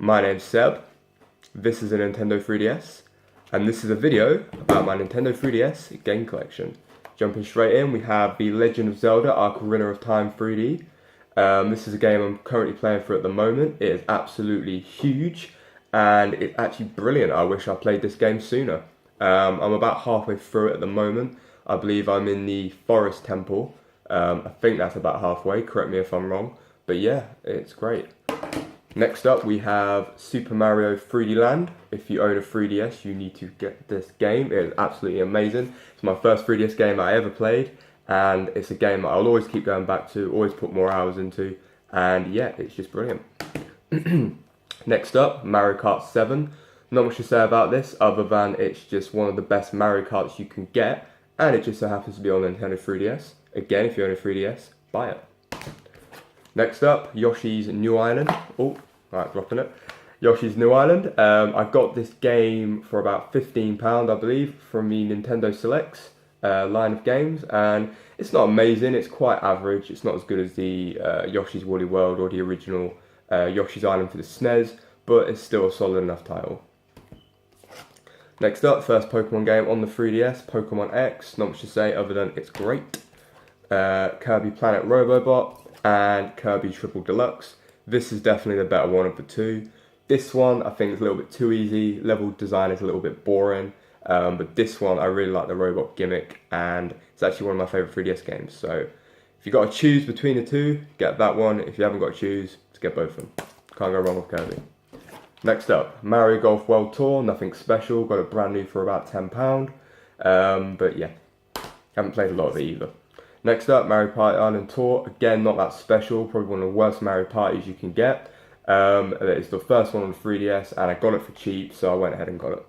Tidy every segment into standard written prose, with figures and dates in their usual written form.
My name's Seb, this is a Nintendo 3DS, and this is a video about my Nintendo 3DS game collection. Jumping straight in, we have The Legend of Zelda Ocarina of Time 3D. This is a game I'm currently playing through at the moment. It is absolutely huge, and it's actually brilliant. I wish I played this game sooner. I'm about halfway through it at the moment. I believe I'm in the Forest Temple. I think that's about halfway, correct me if I'm wrong. But yeah, it's great. Next up we have Super Mario 3D Land. If you own a 3DS, you need to get this game. It is absolutely amazing. It's my first 3DS game I ever played, and it's a game that I'll always keep going back to, always put more hours into, and yeah, it's just brilliant. Next up, Mario Kart 7. Not much to say about this other than it's just one of the best Mario Karts you can get, and it just so happens to be on Nintendo 3DS. Again, if you own a 3DS, buy it. Next up, Yoshi's New Island. Oh, right, dropping it. Yoshi's New Island. I got this game for about £15, I believe, from the Nintendo Selects line of games, and it's not amazing. It's quite average. It's not as good as the Yoshi's Woolly World or the original Yoshi's Island for the SNES, but it's still a solid enough title. Next up, first Pokemon game on the 3DS, Pokemon X. Not much to say other than it's great. Kirby Planet Robobot and Kirby Triple Deluxe. This is definitely the better one of the two. This one I think is a little bit too easy. Level design is a little bit boring. But this one I really like the robot gimmick, and it's actually one of my favourite 3DS games. So if you've got to choose between the two, get that one. If you haven't got to choose, just get both of them. Can't go wrong with Kirby. Next up, Mario Golf World Tour. Nothing special. Got it brand new for about £10. But yeah, haven't played a lot of it either. Next up, Mario Party Island Tour. Again, not that special. Probably one of the worst Mario Parties you can get. It's the first one on the 3DS, and I got it for cheap, so I went ahead and got it.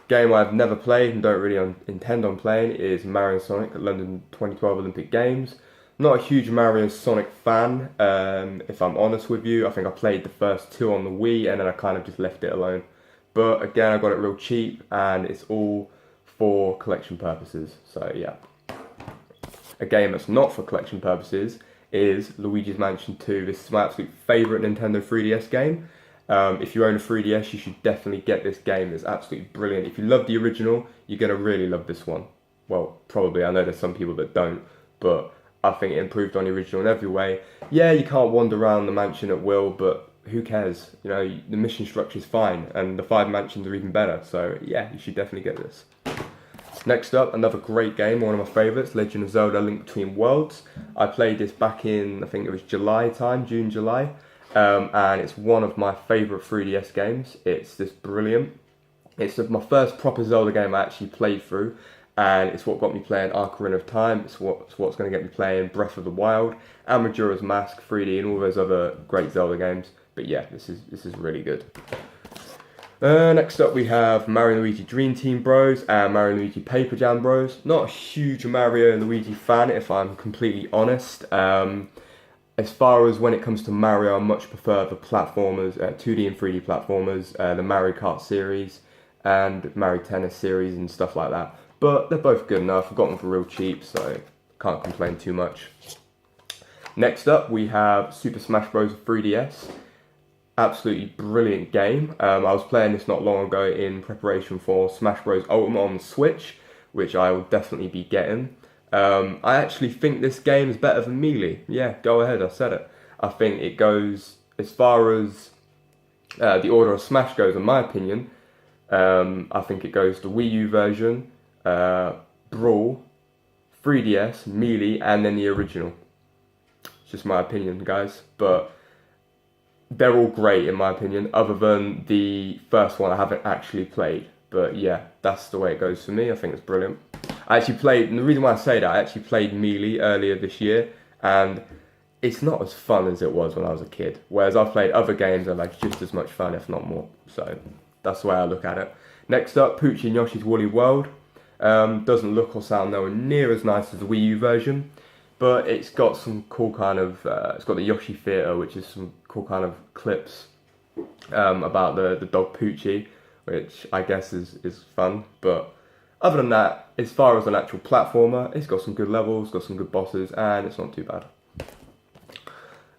Game I've never played and don't really intend on playing is Mario and Sonic at London 2012 Olympic Games. Not a huge Mario and Sonic fan, if I'm honest with you. I think I played the first two on the Wii, and then I kind of just left it alone. But again, I got it real cheap, and it's all for collection purposes, so yeah. A game that's not for collection purposes is Luigi's Mansion 2. This is my absolute favourite Nintendo 3DS game. If you own a 3DS, you should definitely get this game. It's absolutely brilliant. If you love the original, you're going to really love this one. Well, probably. I know there's some people that don't, but I think it improved on the original in every way. Yeah, you can't wander around the mansion at will, but who cares? You know, the mission structure is fine, and the 5 mansions are even better. So yeah, you should definitely get this. Next up, another great game, one of my favourites, Legend of Zelda Link Between Worlds. I played this back in, I think it was July time, June, July. And it's one of my favourite 3DS games. It's just brilliant. It's my first proper Zelda game I actually played through, and it's what got me playing Ocarina of Time. It's what's going to get me playing Breath of the Wild and Majora's Mask 3D and all those other great Zelda games. But yeah, this is really good. Next up we have Mario and Luigi Dream Team Bros and Mario and Luigi Paper Jam Bros. Not a huge Mario and Luigi fan, if I'm completely honest. As far as when it comes to Mario, I much prefer the platformers, 2D and 3D platformers, the Mario Kart series and Mario Tennis series and stuff like that. But they're both good enough. I got them for real cheap, so can't complain too much. Next up we have Super Smash Bros 3DS. Absolutely brilliant game. I was playing this not long ago in preparation for Smash Bros Ultimate on the Switch, which I will definitely be getting. I actually think this game is better than Melee. Yeah, go ahead, I said it. I think it goes, as far as the order of Smash goes, in my opinion, I think it goes the Wii U version, Brawl, 3DS, Melee, and then the original. It's just my opinion, guys, but they're all great in my opinion, other than the first one I haven't actually played. But yeah, that's the way it goes for me. I think it's brilliant. I actually played, and the reason why I say that, I actually played Melee earlier this year, and it's not as fun as it was when I was a kid. Whereas I've played other games that are like just as much fun, if not more. So that's the way I look at it. Next up, Poochie and Yoshi's Woolly World. Doesn't look or sound nowhere near as nice as the Wii U version, but it's got some cool kind of, it's got the Yoshi Theatre, which is some cool kind of clips about the dog Poochie, which I guess is fun. But other than that, as far as an actual platformer, it's got some good levels, got some good bosses, and it's not too bad.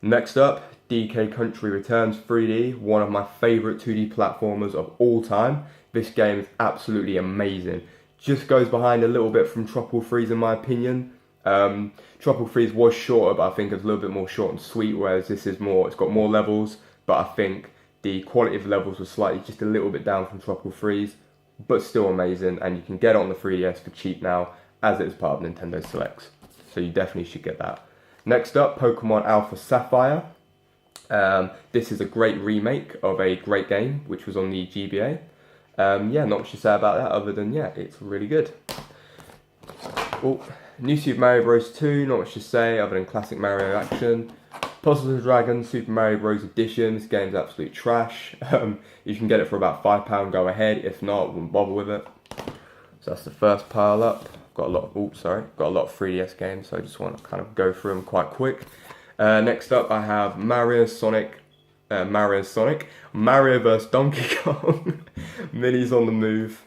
Next up, DK Country Returns 3D, one of my favourite 2D platformers of all time. This game is absolutely amazing. Just goes behind a little bit from Tropical Freeze in my opinion. Tropical Freeze was shorter, but I think it's a little bit more short and sweet, whereas this is more, it's got more levels, but I think the quality of levels was slightly just a little bit down from Tropical Freeze, but still amazing, and you can get it on the 3DS for cheap now, as it is part of Nintendo Selects. So you definitely should get that. Next up, Pokemon Alpha Sapphire. This is a great remake of a great game, which was on the GBA. Yeah, not much to say about that other than, yeah, it's really good. Oh, New Super Mario Bros. 2, not much to say other than classic Mario action. Puzzles and Dragons Super Mario Bros. Edition, this game's absolute trash. You can get it for about £5, go ahead. If not, wouldn't bother with it. So that's the first pile up. Got a lot of 3DS games, so I just want to kind of go through them quite quick. Next up, I have Mario vs Donkey Kong, Minis on the Move,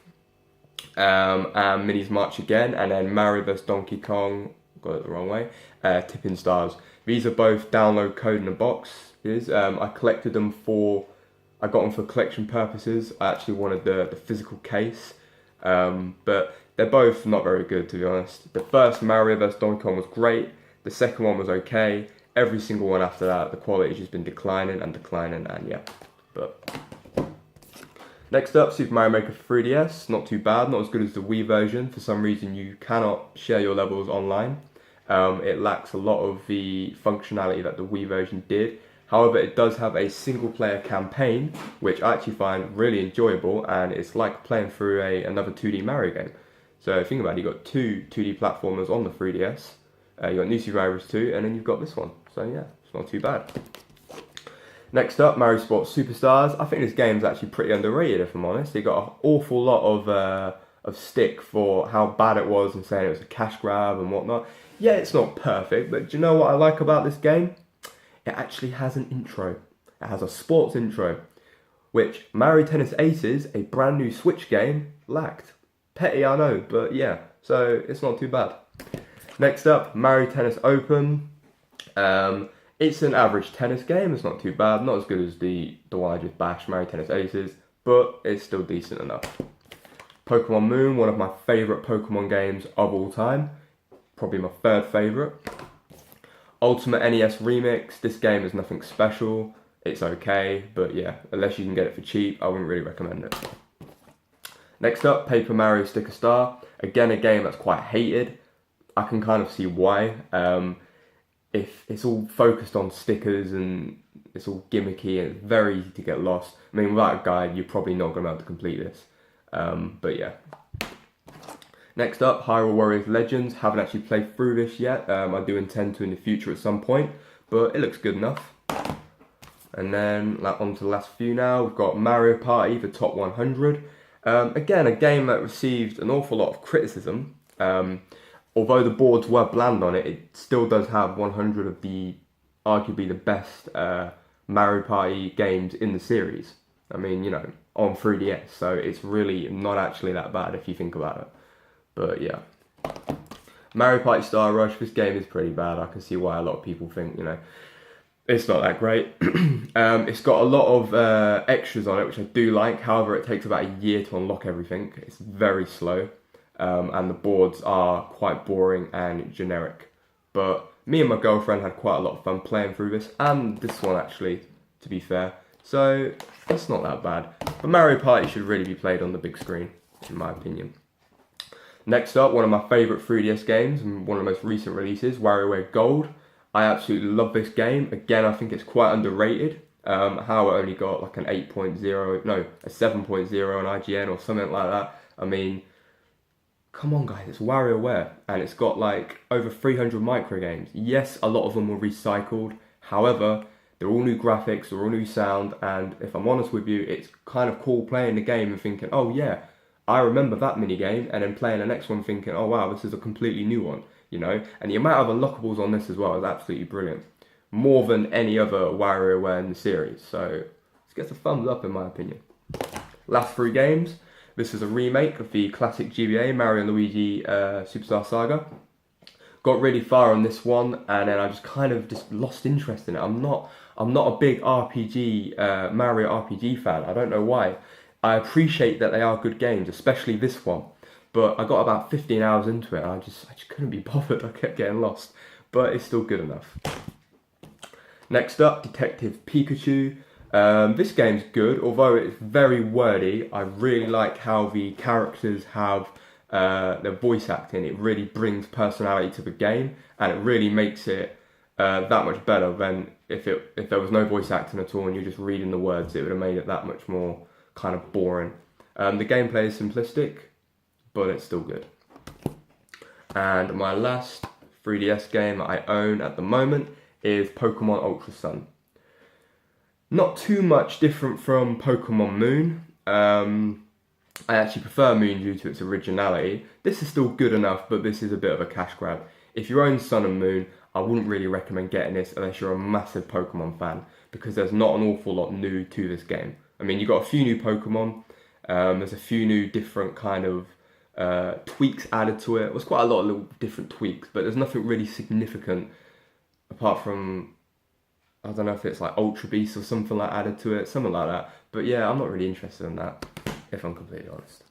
and Minis March Again, and then Mario vs Donkey Kong, got it the wrong way, Tipping Stars. These are both download code in a box. I collected them I got them for collection purposes. I actually wanted the physical case, but they're both not very good, to be honest. The first Mario vs Donkey Kong was great, the second one was okay. Every single one after that, the quality's just been declining, and yeah. But next up, Super Mario Maker 3DS. Not too bad, not as good as the Wii version. For some reason, you cannot share your levels online. It lacks a lot of the functionality that the Wii version did. However, it does have a single-player campaign, which I actually find really enjoyable, and it's like playing through another 2D Mario game. So think about it, you've got two 2D platformers on the 3DS. You've got New Super Mario Bros. 2, and then you've got this one. So yeah, it's not too bad. Next up, Mario Sports Superstars. I think this game's actually pretty underrated, if I'm honest. They got an awful lot of stick for how bad it was and saying it was a cash grab and whatnot. Yeah, it's not perfect, but do you know what I like about this game? It actually has an intro. It has a sports intro, which Mario Tennis Aces, a brand new Switch game, lacked. Petty, I know, but yeah, so it's not too bad. Next up, Mario Tennis Open. It's an average tennis game, it's not too bad, not as good as the one I just bashed, Mario Tennis Aces, but it's still decent enough. Pokemon Moon, one of my favourite Pokemon games of all time, probably my third favourite. Ultimate NES Remix, this game is nothing special, it's okay, but yeah, unless you can get it for cheap, I wouldn't really recommend it. Next up, Paper Mario Sticker Star, again a game that's quite hated. I can kind of see why. If it's all focused on stickers and it's all gimmicky and it's very easy to get lost. I mean, without a guide, you're probably not going to be able to complete this. But yeah. Next up, Hyrule Warriors Legends. Haven't actually played through this yet. I do intend to in the future at some point, but it looks good enough. And then on to the last few now. We've got Mario Party, the top 100. Again, a game that received an awful lot of criticism. Although the boards were bland on it, it still does have 100 of arguably the best Mario Party games in the series. I mean, you know, on 3DS, so it's really not actually that bad if you think about it. But yeah. Mario Party Star Rush, this game is pretty bad. I can see why a lot of people think, you know, it's not that great. It's got a lot of extras on it, which I do like. However, it takes about a year to unlock everything. It's very slow. And the boards are quite boring and generic. But me and my girlfriend had quite a lot of fun playing through this, and this one actually, to be fair. So, it's not that bad. But Mario Party should really be played on the big screen, in my opinion. Next up, one of my favourite 3DS games, and one of the most recent releases, WarioWare Gold. I absolutely love this game. Again, I think it's quite underrated. How it only got like an 8.0, no, a 7.0 on IGN or something like that. I mean, come on guys, it's WarioWare, and it's got like over 300 micro games. Yes, a lot of them were recycled. However, they're all new graphics, they're all new sound, and if I'm honest with you, it's kind of cool playing the game and thinking, oh yeah, I remember that mini game, and then playing the next one thinking, oh wow, this is a completely new one, you know? And the amount of unlockables on this as well is absolutely brilliant. More than any other WarioWare in the series, so this gets a thumbs up in my opinion. Last three games. This is a remake of the classic GBA, Mario & Luigi Superstar Saga. Got really far on this one, and then I just kind of lost interest in it. I'm not I'm not a big RPG, Mario RPG fan. I don't know why. I appreciate that they are good games, especially this one. But I got about 15 hours into it and I just couldn't be bothered. I kept getting lost. But it's still good enough. Next up, Detective Pikachu. This game's good, although it's very wordy. I really like how the characters have their voice acting. It really brings personality to the game, and it really makes it that much better than if there was no voice acting at all and you're just reading the words. It would have made it that much more kind of boring. The gameplay is simplistic, but it's still good. And my last 3DS game that I own at the moment is Pokemon Ultra Sun. Not too much different from Pokemon Moon. I actually prefer Moon due to its originality. This is still good enough, but this is a bit of a cash grab. If you own Sun and Moon, I wouldn't really recommend getting this unless you're a massive Pokemon fan, because there's not an awful lot new to this game. I mean, you've got a few new Pokemon, there's a few new different kind of tweaks added to it. There's quite a lot of little different tweaks, but there's nothing really significant apart from, I don't know if it's like Ultra Beast or something like added to it, something like that. But yeah, I'm not really interested in that, if I'm completely honest.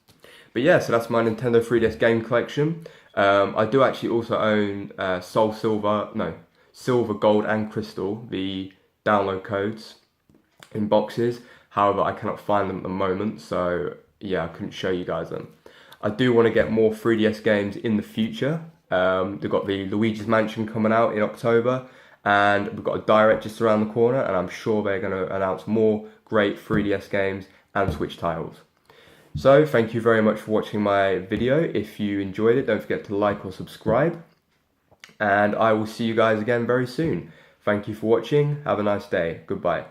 But yeah, so that's my Nintendo 3DS game collection. I do actually also own Silver, Gold and Crystal, the download codes in boxes. However, I cannot find them at the moment, so yeah, I couldn't show you guys them. I do want to get more 3DS games in the future. They've got the Luigi's Mansion coming out in October, and we've got a Direct just around the corner, and I'm sure they're going to announce more great 3DS games and Switch titles. So thank you very much for watching my video. If you enjoyed it, don't forget to like or subscribe, and I will see you guys again very soon. Thank you for watching. Have a nice day. Goodbye.